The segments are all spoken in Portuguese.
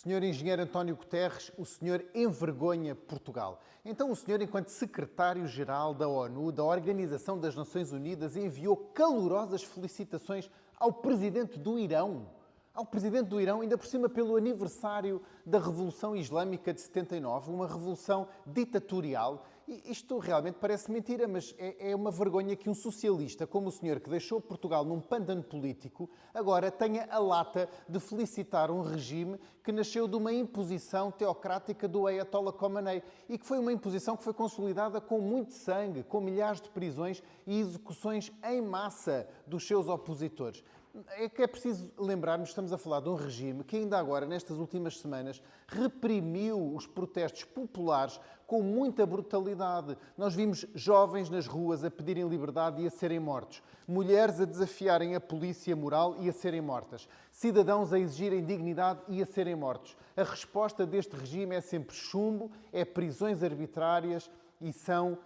Senhor Engenheiro António Guterres, o senhor envergonha Portugal. Então o senhor, enquanto secretário-geral da ONU, da Organização das Nações Unidas, enviou calorosas felicitações ao presidente do Irão. Ao presidente do Irão, ainda por cima pelo aniversário da Revolução Islâmica de 79, uma revolução ditatorial. E isto realmente parece mentira, mas é uma vergonha que um socialista como o senhor, que deixou Portugal num pântano político, agora tenha a lata de felicitar um regime que nasceu de uma imposição teocrática do Ayatollah Khamenei e que foi uma imposição que foi consolidada com muito sangue, com milhares de prisões e execuções em massa dos seus opositores. É que é preciso lembrarmos, estamos a falar de um regime que ainda agora, nestas últimas semanas, reprimiu os protestos populares com muita brutalidade. Nós vimos jovens nas ruas a pedirem liberdade e a serem mortos, mulheres a desafiarem a polícia moral e a serem mortas, cidadãos a exigirem dignidade e a serem mortos. A resposta deste regime é sempre chumbo, é prisões arbitrárias e são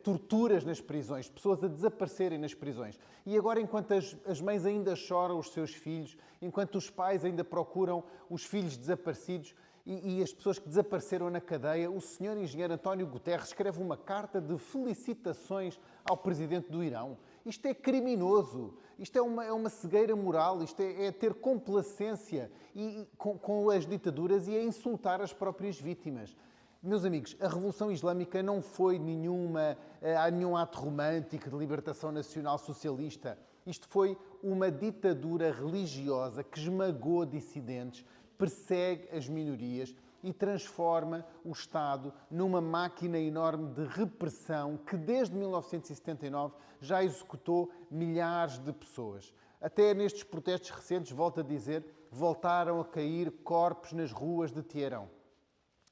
torturas nas prisões, pessoas a desaparecerem nas prisões. E agora, enquanto as mães ainda choram os seus filhos, enquanto os pais ainda procuram os filhos desaparecidos e as pessoas que desapareceram na cadeia, o senhor engenheiro António Guterres escreve uma carta de felicitações ao presidente do Irão. Isto é criminoso, isto é uma cegueira moral, isto é ter complacência com as ditaduras e é insultar as próprias vítimas. Meus amigos, a Revolução Islâmica não foi nenhum ato romântico de libertação nacional socialista. Isto foi uma ditadura religiosa que esmagou dissidentes, persegue as minorias e transforma o Estado numa máquina enorme de repressão que desde 1979 já executou milhares de pessoas. Até nestes protestos recentes, volto a dizer, voltaram a cair corpos nas ruas de Teherão.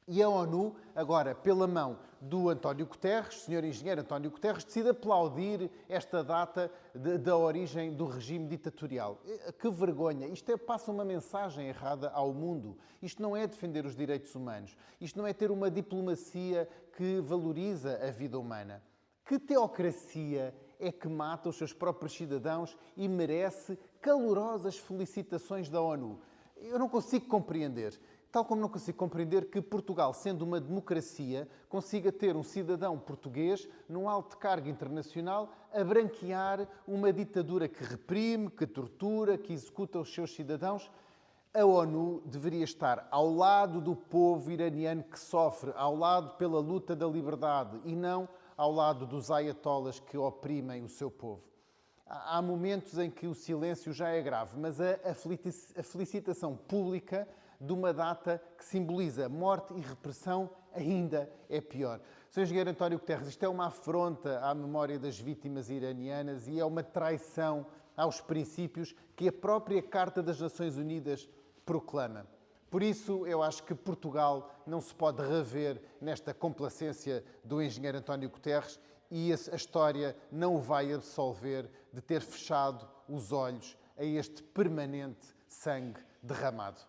E a ONU, agora, pela mão do António Guterres, senhor engenheiro António Guterres, decide aplaudir esta data da origem do regime ditatorial. Que vergonha! Isto passa uma mensagem errada ao mundo. Isto não é defender os direitos humanos. Isto não é ter uma diplomacia que valoriza a vida humana. Que teocracia é que mata os seus próprios cidadãos e merece calorosas felicitações da ONU? Eu não consigo compreender. Tal como não consigo compreender que Portugal, sendo uma democracia, consiga ter um cidadão português num alto cargo internacional a branquear uma ditadura que reprime, que tortura, que executa os seus cidadãos. A ONU deveria estar ao lado do povo iraniano que sofre, ao lado pela luta da liberdade e não ao lado dos ayatollahs que oprimem o seu povo. Há momentos em que o silêncio já é grave, mas a felicitação pública de uma data que simboliza morte e repressão ainda é pior. Sr. Engenheiro António Guterres, isto é uma afronta à memória das vítimas iranianas e é uma traição aos princípios que a própria Carta das Nações Unidas proclama. Por isso, eu acho que Portugal não se pode rever nesta complacência do engenheiro António Guterres e a história não o vai absolver de ter fechado os olhos a este permanente sangue derramado.